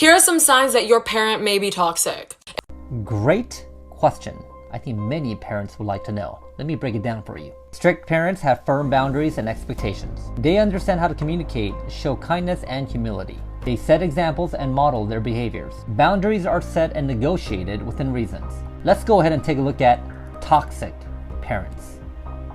Here are some signs that your parent may be toxic. Great question. I think many parents would like to know. Let me break it down for you. Strict parents have firm boundaries and expectations. They understand how to communicate, show kindness and humility. They set examples and model their behaviors. Boundaries are set and negotiated within reasons. Let's go ahead and take a look at toxic parents.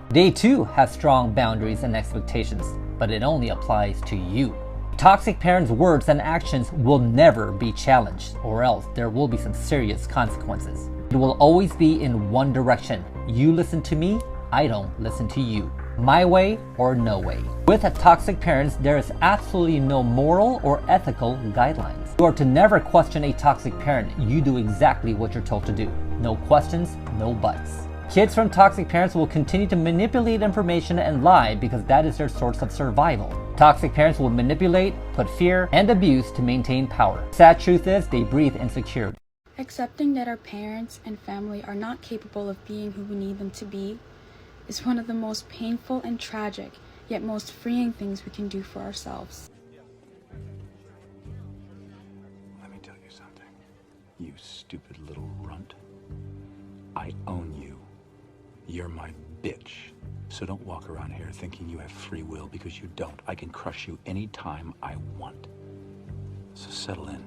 They too have strong boundaries and expectations, but it only applies to you. Toxic parents' words and actions will never be challenged, or else there will be some serious consequences. It will always be in one direction. You listen to me, I don't listen to you. My way or no way. With toxic parents, there is absolutely no moral or ethical guidelines. You are to never question a toxic parent. You do exactly what you're told to do. No questions, no buts. Kids from toxic parents will continue to manipulate information and lie because that is their source of survival. Toxic parents will manipulate, put fear and abuse to maintain power. Sad truth is they breathe insecurity. Accepting that our parents and family are not capable of being who we need them to be is one of the most painful and tragic, yet most freeing things we can do for ourselves. Let me tell you something. You stupid little runt. I own you. You're my bitch. So don't walk around here thinking you have free will, because you don't. I can crush you anytime I want. So settle in,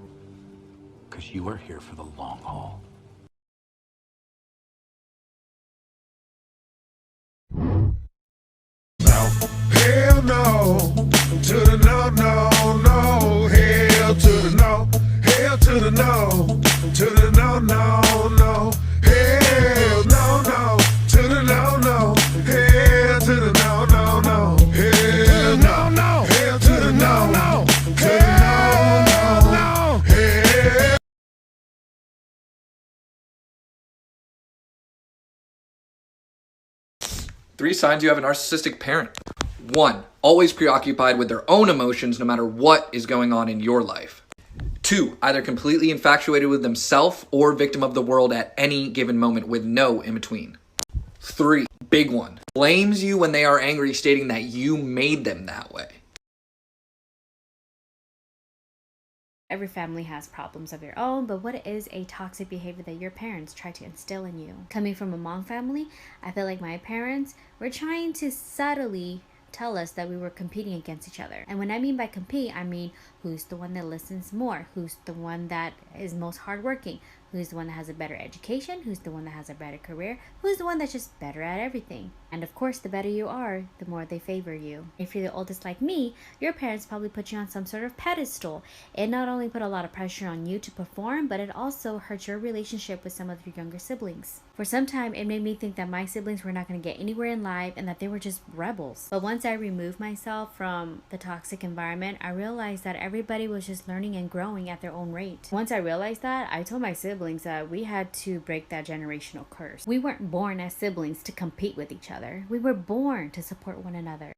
because you are here for the long haul. Hell no, to the no, no, no. Hell to the no, hell to the no, to the no, no, no. Hell no, no, to the no, no. Hell to the no, no, no. Hell no, no, hell to the no, no, to the no, no, no. Hell. Three signs you have a narcissistic parent. 1. Always preoccupied with their own emotions no matter what is going on in your life. 2. Either completely infatuated with themselves or victim of the world at any given moment with no in between. 3. Big one. Blames you when they are angry, stating that you made them that way. Every family has problems of their own, but what is a toxic behavior that your parents try to instill in you? Coming from a Hmong family, I feel like my parents were trying to subtly tell us that we were competing against each other. And when I mean by compete, I mean who's the one that listens more, who's the one that is most hardworking, who's the one that has a better education, who's the one that has a better career, who's the one that's just better at everything. And of course, the better you are, the more they favor you. If you're the oldest like me, your parents probably put you on some sort of pedestal. It not only put a lot of pressure on you to perform, but it also hurt your relationship with some of your younger siblings. For some time, it made me think that my siblings were not going to get anywhere in life and that they were just rebels. But once I removed myself from the toxic environment, I realized that everybody was just learning and growing at their own rate. Once I realized that, I told my siblings that we had to break that generational curse. We weren't born as siblings to compete with each other. We were born to support one another.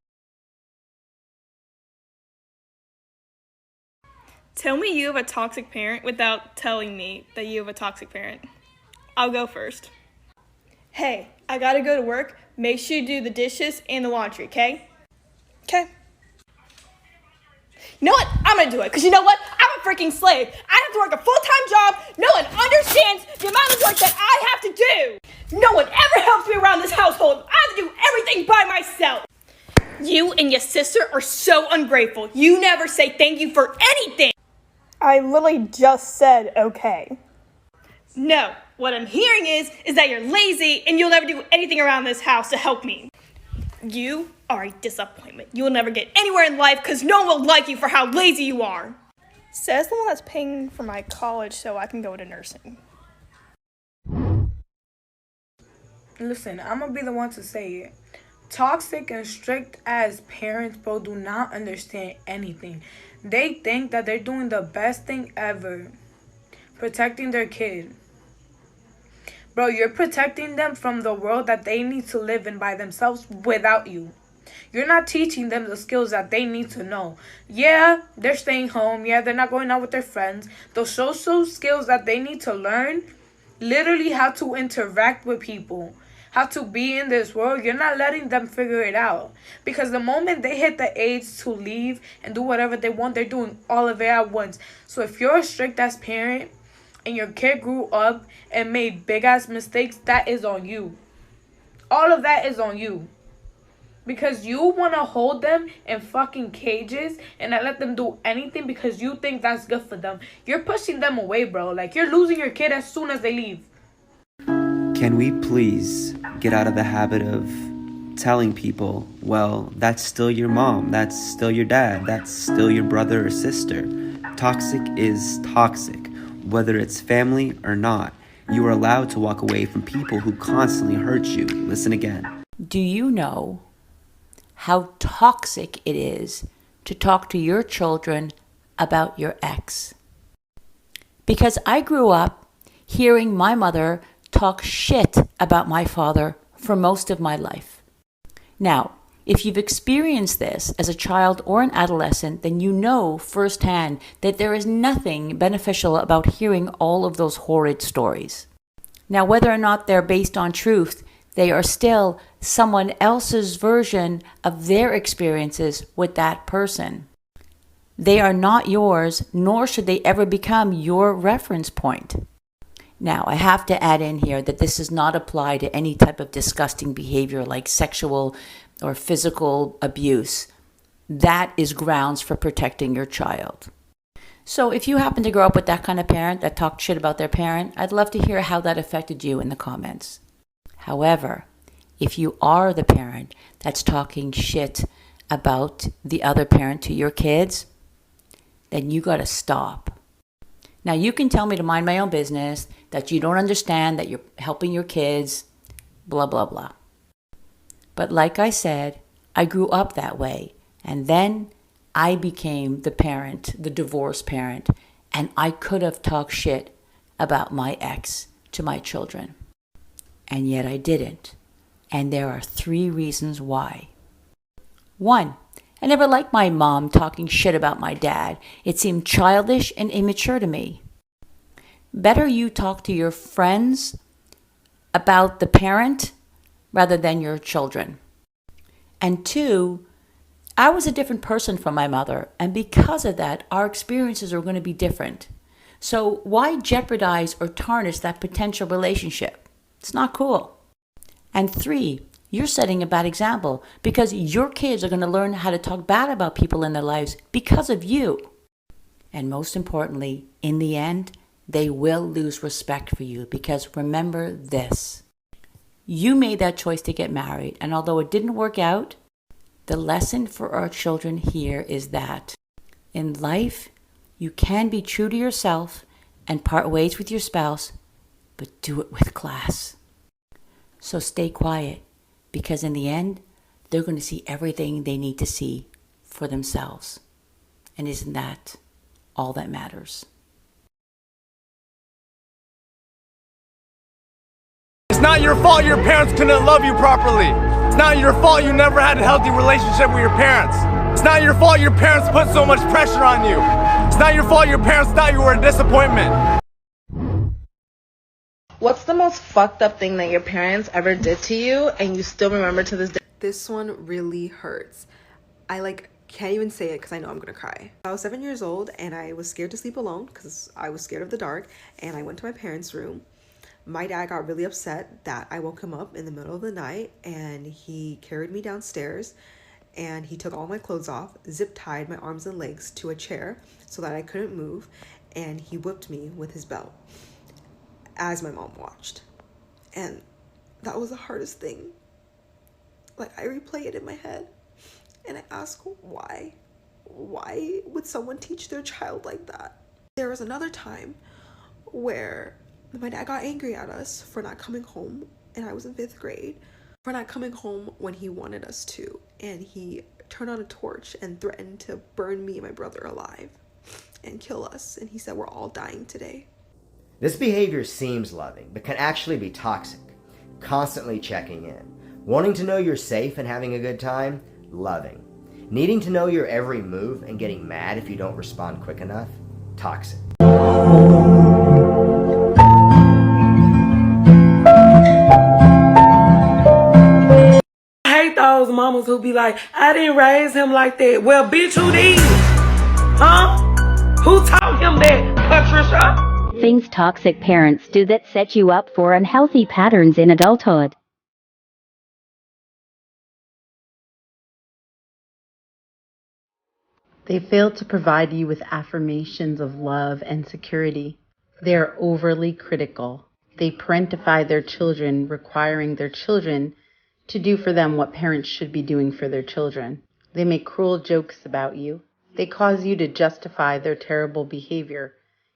Tell me you have a toxic parent without telling me that you have a toxic parent. I'll go first. Hey, I gotta go to work. Make sure you do the dishes and the laundry, okay? Okay. You know what? I'm gonna do it, because you know what? I'm a freaking slave. I have to work a full-time job. No one understands the amount of work that I have to do. No one ever helps me around this household. I have to do everything by myself. You and your sister are so ungrateful. You never say thank you for anything. I literally just said okay. No, what I'm hearing is that you're lazy and you'll never do anything around this house to help me. You are a disappointment. You will never get anywhere in life because no one will like you for how lazy you are. Says the one that's paying for my college so I can go to nursing. Listen, I'm gonna be the one to say it. Toxic and strict as parents, bro, do not understand anything. They think that they're doing the best thing ever, protecting their kid. Bro, you're protecting them from the world that they need to live in by themselves without you. You're not teaching them the skills that they need to know. Yeah, they're staying home. Yeah, they're not going out with their friends. Those social skills that they need to learn, literally how to interact with people, how to be in this world, you're not letting them figure it out. Because the moment they hit the age to leave and do whatever they want, they're doing all of it at once. So if you're a strict ass parent and your kid grew up and made big ass mistakes, that is on you. All of that is on you. Because you want to hold them in fucking cages and not let them do anything because you think that's good for them. You're pushing them away, bro. Like, you're losing your kid as soon as they leave. Can we please get out of the habit of telling people, well, that's still your mom, that's still your dad, that's still your brother or sister. Toxic is toxic, whether it's family or not. You are allowed to walk away from people who constantly hurt you. Listen again. Do you know how toxic it is to talk to your children about your ex? Because I grew up hearing my mother talk shit about my father for most of my life. Now, if you've experienced this as a child or an adolescent, then you know firsthand that there is nothing beneficial about hearing all of those horrid stories. Now, whether or not they're based on truth, they are still someone else's version of their experiences with that person. They are not yours, nor should they ever become your reference point. Now, I have to add in here that this does not apply to any type of disgusting behavior like sexual or physical abuse. That is grounds for protecting your child. So if you happen to grow up with that kind of parent that talked shit about their parent, I'd love to hear how that affected you in the comments. However, if you are the parent that's talking shit about the other parent to your kids, then you gotta stop. Now, you can tell me to mind my own business, that you don't understand, that you're helping your kids, blah, blah, blah. But like I said, I grew up that way. And then I became the parent, the divorced parent, and I could have talked shit about my ex to my children. And yet I didn't. And there are 3 reasons why. 1, I never liked my mom talking shit about my dad. It seemed childish and immature to me. Better you talk to your friends about the parent rather than your children. And 2, I was a different person from my mother, and because of that, our experiences are going to be different. So why jeopardize or tarnish that potential relationship? It's not cool. And 3, you're setting a bad example because your kids are going to learn how to talk bad about people in their lives because of you. And most importantly, in the end, they will lose respect for you because remember this. You made that choice to get married, and although it didn't work out, the lesson for our children here is that in life, you can be true to yourself and part ways with your spouse, but do it with class. So stay quiet, because in the end, they're going to see everything they need to see for themselves. And isn't that all that matters? It's not your fault your parents couldn't love you properly. It's not your fault you never had a healthy relationship with your parents. It's not your fault your parents put so much pressure on you. It's not your fault your parents thought you were a disappointment. What's the most fucked up thing that your parents ever did to you and you still remember to this day? This one really hurts. I can't even say it because I know I'm gonna cry. I was 7 years old and I was scared to sleep alone because I was scared of the dark, and I went to my parents' room. My dad got really upset that I woke him up in the middle of the night, and he carried me downstairs and he took all my clothes off, zip tied my arms and legs to a chair so that I couldn't move, and he whipped me with his belt as my mom watched. And that was the hardest thing. I replay it in my head and I ask, why would someone teach their child like that? There was another time where my dad got angry at us for not coming home, and I was in 5th grade, for not coming home when he wanted us to, and he turned on a torch and threatened to burn me and my brother alive and kill us, and he said we're all dying today. This behavior seems loving, but can actually be toxic. Constantly checking in. Wanting to know you're safe and having a good time? Loving. Needing to know your every move and getting mad if you don't respond quick enough? Toxic. those mamas who be like, I didn't raise him like that. Well, bitch, who did? Huh? Who taught him that, Patricia? Things toxic parents do that set you up for unhealthy patterns in adulthood. They fail to provide you with affirmations of love and security. They are overly critical. They parentify their children, requiring their children to do for them what parents should be doing for their children. They make cruel jokes about you. They cause you to justify their terrible behavior.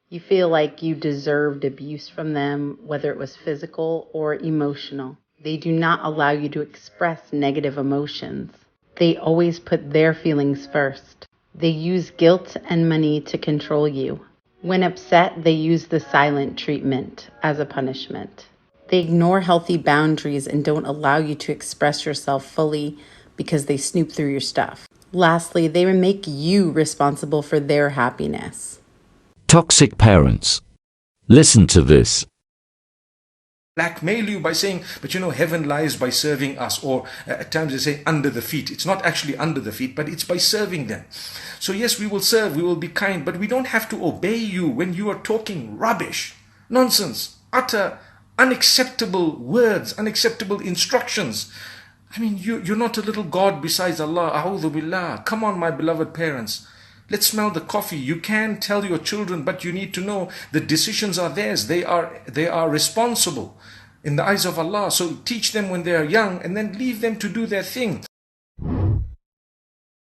You feel like you deserved abuse from them, whether it was physical or emotional. They do not allow you to express negative emotions. They always put their feelings first. They use guilt and money to control you. When upset, they use the silent treatment as a punishment. They ignore healthy boundaries and don't allow you to express yourself fully because they snoop through your stuff. Lastly, they make you responsible for their happiness. Toxic parents. Listen to this. Blackmail you by saying, but you know, heaven lies by serving us, or at times they say under the feet. It's not actually under the feet, but it's by serving them. So yes, we will serve, we will be kind, but we don't have to obey you when you are talking rubbish, nonsense, utter unacceptable words, unacceptable instructions. I mean, you're not a little God besides Allah. A'udhu billah. Come on, my beloved parents. Let's smell the coffee. You can tell your children, but you need to know the decisions are theirs. They are responsible in the eyes of Allah. So teach them when they are young and then leave them to do their thing.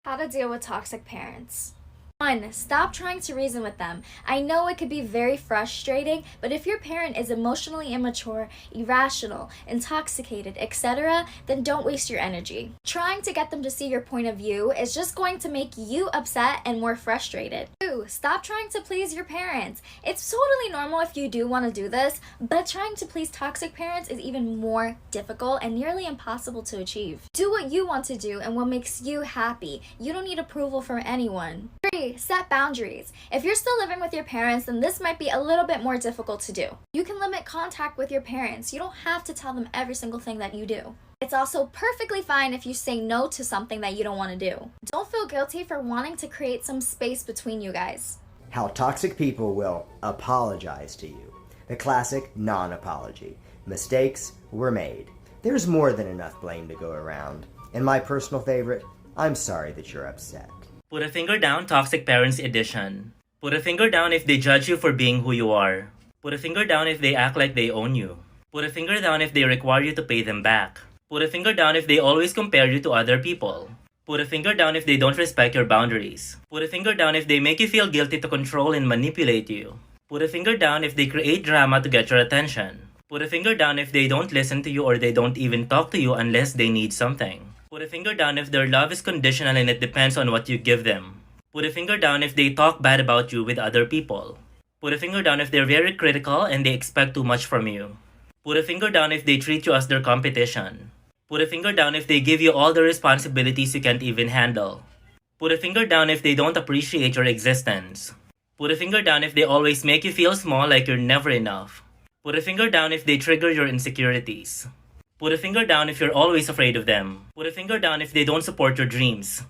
How to deal with toxic parents. 1. Stop trying to reason with them. I know it could be very frustrating, but if your parent is emotionally immature, irrational, intoxicated, etc., then don't waste your energy. Trying to get them to see your point of view is just going to make you upset and more frustrated. 2. Stop trying to please your parents. It's totally normal if you do want to do this, but trying to please toxic parents is even more difficult and nearly impossible to achieve. Do what you want to do and what makes you happy. You don't need approval from anyone. 3. Set boundaries. If you're still living with your parents, then this might be a little bit more difficult to do. You can limit contact with your parents. You don't have to tell them every single thing that you do. It's also perfectly fine if you say no to something that you don't want to do. Don't feel guilty for wanting to create some space between you guys. How toxic people will apologize to you. The classic non-apology. Mistakes were made. There's more than enough blame to go around. And my personal favorite, I'm sorry that you're upset. Put a finger down, Toxic Parents Edition. Put a finger down if they judge you for being who you are. Put a finger down if they act like they own you. Put a finger down if they require you to pay them back. Put a finger down if they always compare you to other people. Put a finger down if they don't respect your boundaries. Put a finger down if they make you feel guilty to control and manipulate you. Put a finger down if they create drama to get your attention. Put a finger down if they don't listen to you or they don't even talk to you unless they need something. Put a finger down if their love is conditional and it depends on what you give them. Put a finger down if they talk bad about you with other people. Put a finger down if they're very critical and they expect too much from you. Put a finger down if they treat you as their competition. Put a finger down if they give you all the responsibilities you can't even handle. Put a finger down if they don't appreciate your existence. Put a finger down if they always make you feel small like you're never enough. Put a finger down if they trigger your insecurities. Put a finger down if you're always afraid of them. Put a finger down if they don't support your dreams.